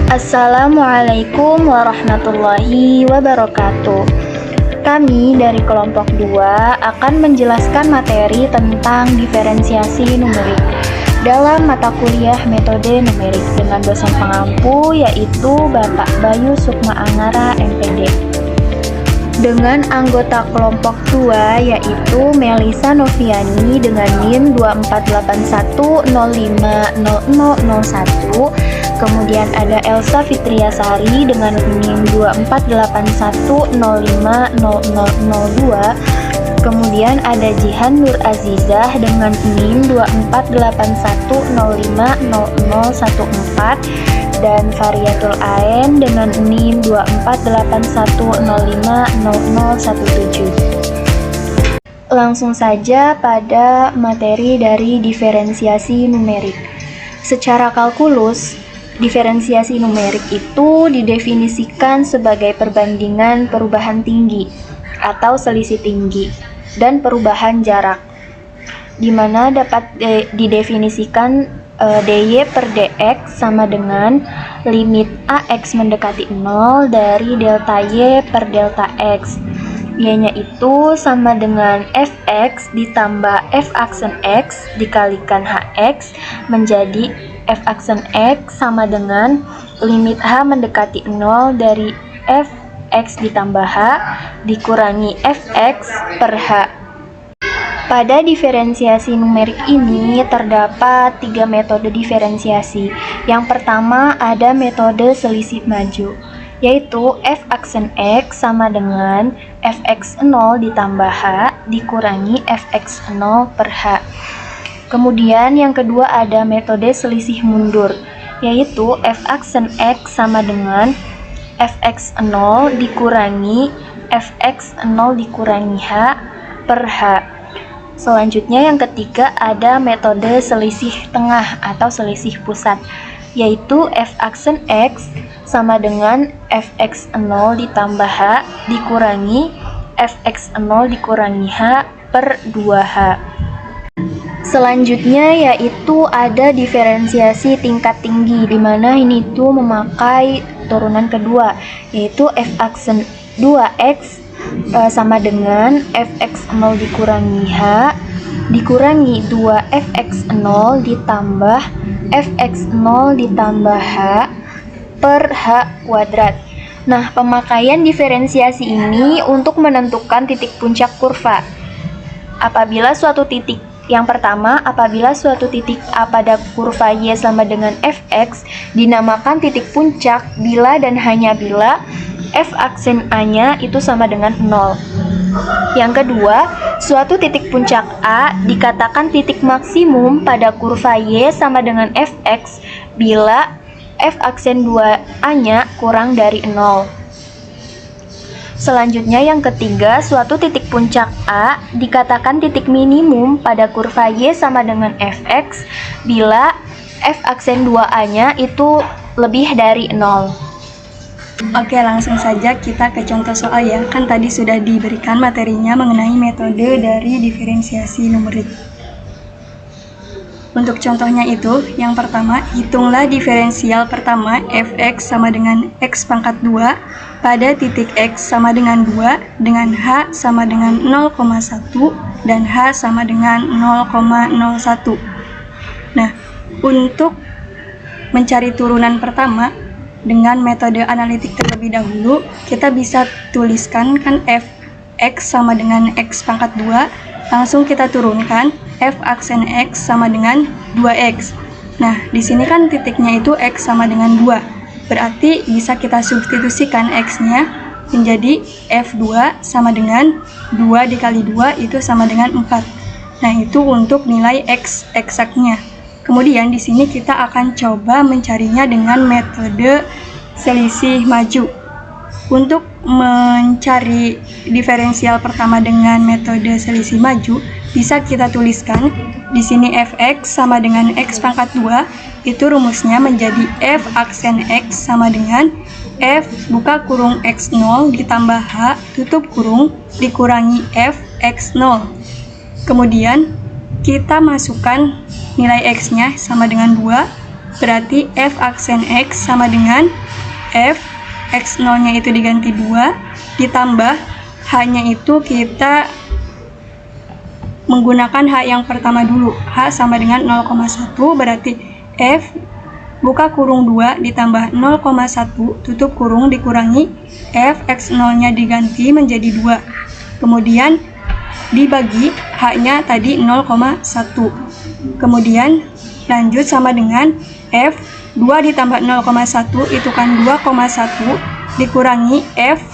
Assalamualaikum warahmatullahi wabarakatuh. Kami dari kelompok 2 akan menjelaskan materi tentang diferensiasi numerik dalam mata kuliah metode numerik dengan dosen pengampu yaitu Bapak Bayu Sukma Anggara MPD. Dengan anggota kelompok 2 yaitu Melisa Noviani dengan NIM 2481050001, kemudian ada Elsa Fitriasari dengan NIM 2481050002, kemudian ada Jihan Nur Azizah dengan NIM 2481050014, dan Variatul Ain dengan NIM 2481050017. Langsung saja pada materi dari diferensiasi numerik. Secara kalkulus, diferensiasi numerik itu didefinisikan sebagai perbandingan perubahan tinggi atau selisih tinggi dan perubahan jarak, di mana dapat didefinisikan dy per dx sama dengan limit ax mendekati 0 dari delta y per delta x. Y-nya itu sama dengan fx ditambah f aksen x dikalikan hx menjadi f aksen x sama dengan limit h mendekati 0 dari fx ditambah h dikurangi fx per h. Pada diferensiasi numerik ini terdapat 3 metode diferensiasi. Yang pertama ada metode selisih maju, yaitu f aksen x sama dengan fx0 ditambah h dikurangi fx0 per h. Kemudian yang kedua ada metode selisih mundur, yaitu f aksen x sama dengan fx0 dikurangi fx0 dikurangi h per h. Selanjutnya yang ketiga ada metode selisih tengah atau selisih pusat, yaitu f aksen x sama dengan fx0 ditambah h dikurangi fx0 dikurangi h per 2h. Selanjutnya yaitu ada diferensiasi tingkat tinggi, di mana ini tuh memakai turunan kedua, yaitu f aksen 2x sama dengan fx0 dikurangi h dikurangi 2fx0 ditambah fx0 ditambah h per h kuadrat. Nah, pemakaian diferensiasi ini untuk menentukan titik puncak kurva. Apabila suatu titik apabila suatu titik A pada kurva Y sama dengan fx dinamakan titik puncak bila dan hanya bila f aksen A-nya itu sama dengan 0. Yang kedua, suatu titik puncak A dikatakan titik maksimum pada kurva Y sama dengan fx bila f aksen 2A-nya kurang dari 0. Selanjutnya yang ketiga, suatu titik puncak A dikatakan titik minimum pada kurva Y sama dengan fx bila f aksen 2A-nya itu lebih dari 0. Oke, langsung saja kita ke contoh soal ya. Kan tadi sudah diberikan materinya mengenai metode dari diferensiasi numerik. Untuk contohnya itu, yang pertama, hitunglah diferensial pertama fx sama dengan x pangkat 2 pada titik x sama dengan 2 dengan h sama dengan 0,1 dan h sama dengan 0,01. Nah, untuk mencari turunan pertama, dengan metode analitik terlebih dahulu, kita bisa tuliskan kan fx sama dengan x pangkat 2, langsung kita turunkan f aksen x sama dengan 2x. Nah, di sini kan titiknya itu x sama dengan 2. Berarti bisa kita substitusikan x-nya menjadi f2 sama dengan 2 dikali 2 itu sama dengan 4. Nah, itu untuk nilai x eksaknya. Kemudian di sini kita akan coba mencarinya dengan metode selisih maju. Untuk mencari diferensial pertama dengan metode selisih maju, bisa kita tuliskan di sini fx sama dengan x pangkat 2, itu rumusnya menjadi f aksen x sama dengan f buka kurung x0 ditambah h tutup kurung dikurangi f x0. Kemudian kita masukkan nilai x-nya sama dengan 2 berarti f aksen x sama dengan f x0-nya itu diganti 2 ditambah h-nya itu kita menggunakan h yang pertama dulu. H sama dengan 0,1 berarti f buka kurung 2 ditambah 0,1 tutup kurung dikurangi f x0-nya diganti menjadi 2. Kemudian dibagi h-nya tadi 0,1. Kemudian lanjut sama dengan f 2 ditambah 0,1 itu kan 2,1 dikurangi f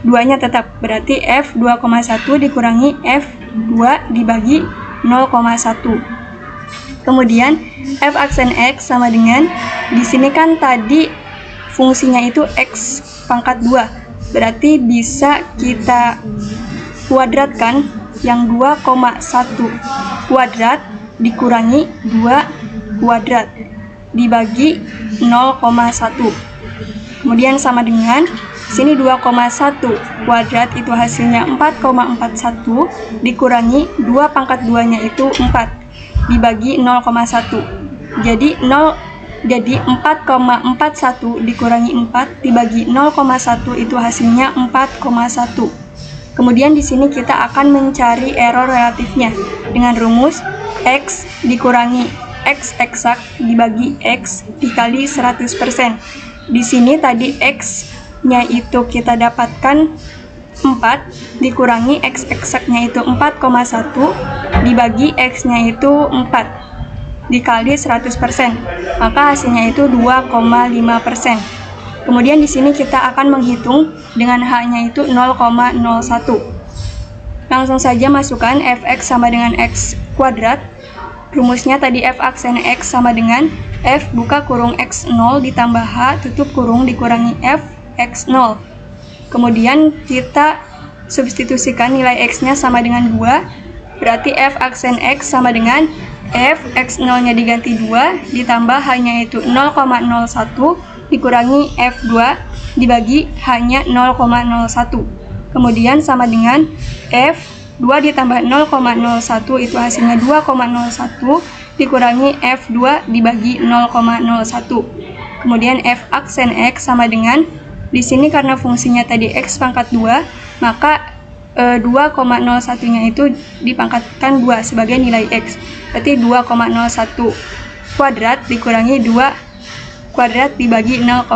2-nya tetap berarti f 2,1 dikurangi f 2 dibagi 0,1. Kemudian f aksen x sama dengan di sini kan tadi fungsinya itu x pangkat 2. Berarti bisa kita kuadratkan yang 2,1 kuadrat dikurangi 2 kuadrat dibagi 0,1. Kemudian sama dengan sini 2,1 kuadrat itu hasilnya 4,41 dikurangi 2 pangkat 2-nya itu 4 dibagi 0,1. Jadi 4,41 dikurangi 4 dibagi 0,1 itu hasilnya 4,1. Kemudian di sini kita akan mencari error relatifnya dengan rumus x dikurangi x eksak dibagi x dikali 100%. Di sini tadi x-nya itu kita dapatkan 4 dikurangi x eksaknya itu 4,1 dibagi x-nya itu 4 dikali 100%. Maka hasilnya itu 2,5%. Kemudian di sini kita akan menghitung dengan h-nya itu 0,01. Langsung saja masukkan fx sama dengan x kuadrat. Rumusnya tadi f aksen x sama dengan f buka kurung x0 ditambah h tutup kurung dikurangi f x0. Kemudian kita substitusikan nilai x-nya sama dengan 2. Berarti f aksen x sama dengan f x0-nya diganti 2 ditambah h-nya itu 0,01 dikurangi f2 dibagi h-nya 0,01. Kemudian sama dengan f 2 ditambah 0,01 itu hasilnya 2,01 dikurangi f2 dibagi 0,01. Kemudian f aksen x sama dengan di sini karena fungsinya tadi x pangkat 2, maka 2,01-nya itu dipangkatkan 2 sebagai nilai x. Berarti 2,01 kuadrat dikurangi 2 kuadrat dibagi 0,01.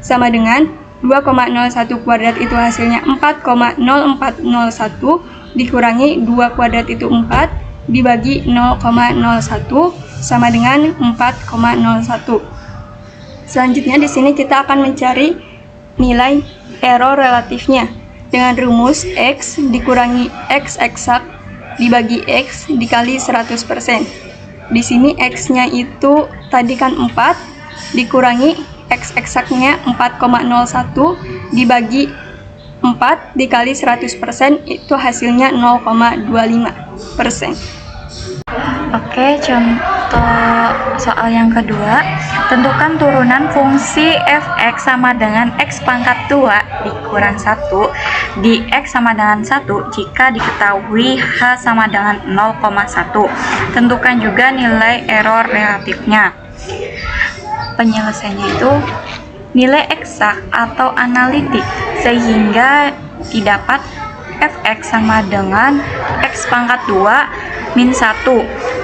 Sama dengan 2,01 kuadrat itu hasilnya 4,0401 dikurangi 2 kuadrat itu 4 dibagi 0,01 sama dengan 4,01. Selanjutnya di sini kita akan mencari nilai error relatifnya dengan rumus x dikurangi x eksak dibagi x dikali 100%. Di sini x-nya itu tadi kan 4 dikurangi x eksaknya 4,01 dibagi 4 dikali 100% itu hasilnya 0,25%. Oke, contoh soal yang kedua, tentukan turunan fungsi fx sama dengan x pangkat 2 dikurang 1 di x sama dengan 1 jika diketahui h sama dengan 0,1. Tentukan juga nilai error relatifnya. Penyelesaiannya itu nilai eksak atau analitik sehingga didapat fx sama dengan x pangkat 2 min 1.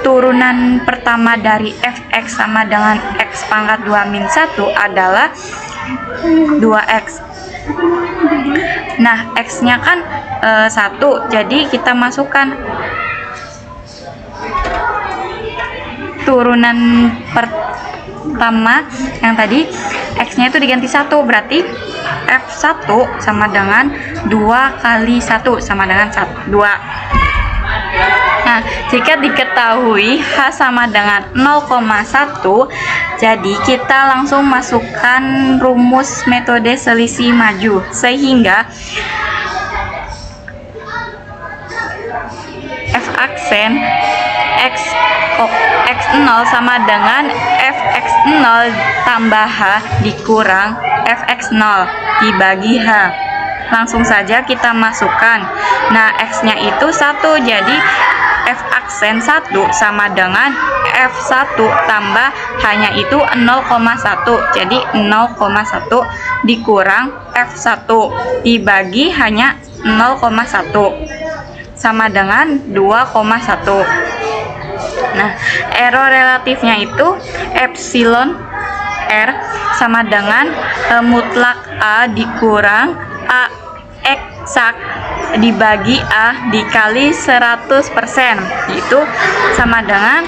Turunan pertama dari fx sama dengan x pangkat 2 min 1 adalah 2x. Nah, x-nya kan 1, jadi kita masukkan turunan pertama yang tadi x-nya itu diganti 1, berarti f1 sama dengan 2 kali 1 sama dengan 2. Nah, jika diketahui h sama dengan 0,1, jadi kita langsung masukkan rumus metode selisih maju sehingga f aksen x0 sama dengan fx0 tambah h dikurang fx0 dibagi h. Langsung saja kita masukkan. Nah, x-nya itu 1, jadi f aksen 1 sama dengan F1 tambah hanya itu 0,1. Jadi 0,1 dikurang F1 dibagi hanya 0,1 sama dengan 2,1. Nah, error relatifnya itu epsilon R sama dengan mutlak A dikurang A eksak dibagi A dikali 100%, itu sama dengan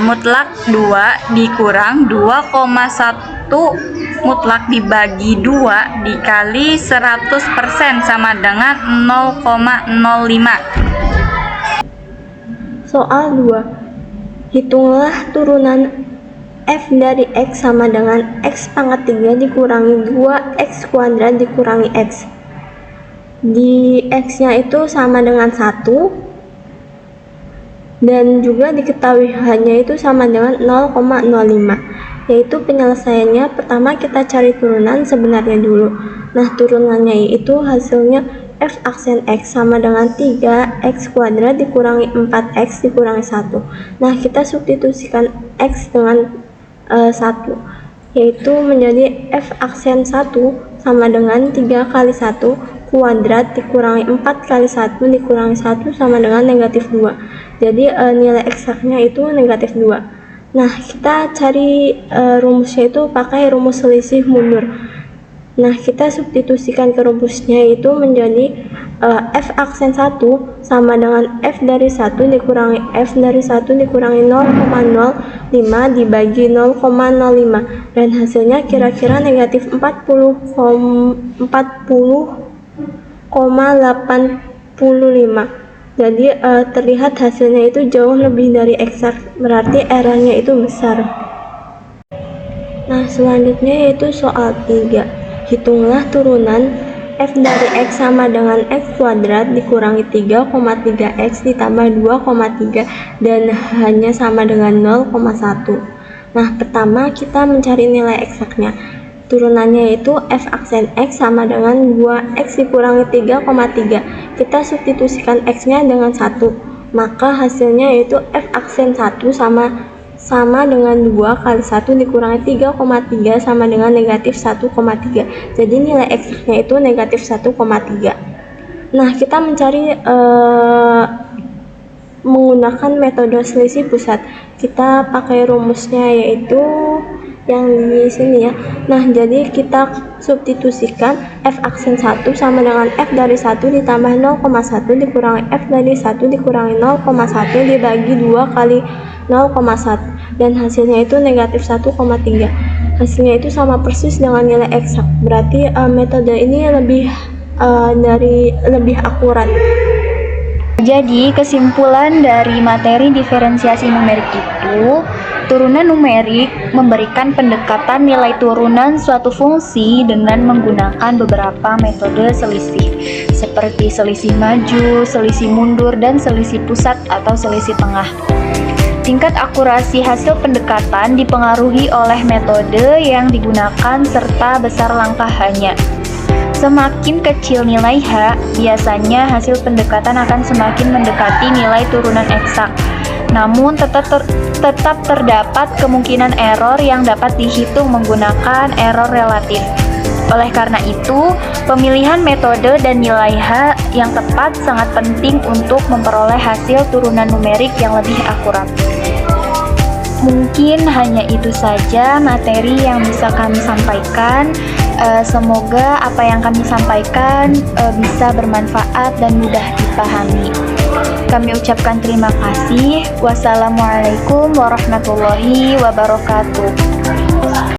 mutlak 2 dikurang 2,1 mutlak dibagi 2 dikali 100% sama dengan 0,05. Soal 2. Hitunglah turunan f dari x sama dengan x pangkat 3 dikurangi 2x kuadrat dikurangi x. Di x-nya itu sama dengan 1 dan juga diketahui hanya itu sama dengan 0,05. Yaitu penyelesaiannya, pertama kita cari turunan sebenarnya dulu. Nah, turunannya itu hasilnya f aksen x sama dengan 3x kuadrat dikurangi 4x dikurangi 1. Nah, kita substitusikan x dengan 1, yaitu menjadi f aksen 1 sama dengan 3 kali 1 kuadrat dikurangi 4 kali 1 dikurangi 1 sama dengan negatif 2. Jadi nilai eksaknya itu negatif 2. Nah, kita cari rumusnya itu pakai rumus selisih mundur. Nah, kita substitusikan ke rumusnya itu menjadi f aksen 1 sama dengan f dari 1 dikurangi f dari 1 dikurangi 0,05 dibagi 0,05 dan hasilnya kira-kira negatif 40,85. Jadi terlihat hasilnya itu jauh lebih dari eksak, berarti errornya itu besar. Nah, selanjutnya yaitu soal 3. Hitunglah turunan f dari x sama dengan x kuadrat dikurangi 3,3x ditambah 2,3 dan hanya sama dengan 0,1. Nah, pertama kita mencari nilai eksaknya. Turunannya itu f aksen x sama dengan 2x dikurangi 3,3. Kita substitusikan x-nya dengan 1. Maka hasilnya yaitu f aksen 1 sama dengan 2 kali 1 dikurangi 3,3 sama dengan negatif 1,3. Jadi nilai eksaknya itu negatif 1,3. Nah, kita mencari menggunakan metode selisih pusat. Kita pakai rumusnya yaitu yang di sini ya. Nah, jadi kita substitusikan f aksen 1 sama dengan f dari 1 ditambah 0,1 dikurangi f dari 1 dikurangi 0,1 dibagi 2 kali 0,1 dan hasilnya itu negatif 1,3. Hasilnya itu sama persis dengan nilai eksak. Berarti metode ini lebih akurat. Jadi, kesimpulan dari materi diferensiasi numerik itu, turunan numerik memberikan pendekatan nilai turunan suatu fungsi dengan menggunakan beberapa metode selisih, seperti selisih maju, selisih mundur, dan selisih pusat atau selisih tengah. Tingkat akurasi hasil pendekatan dipengaruhi oleh metode yang digunakan serta besar langkahannya. Semakin kecil nilai H, biasanya hasil pendekatan akan semakin mendekati nilai turunan eksak. Namun tetap terdapat kemungkinan error yang dapat dihitung menggunakan error relatif. Oleh karena itu, pemilihan metode dan nilai H yang tepat sangat penting untuk memperoleh hasil turunan numerik yang lebih akurat. Mungkin hanya itu saja materi yang bisa kami sampaikan. Semoga apa yang kami sampaikan bisa bermanfaat dan mudah dipahami. Kami ucapkan terima kasih. Wassalamualaikum warahmatullahi wabarakatuh.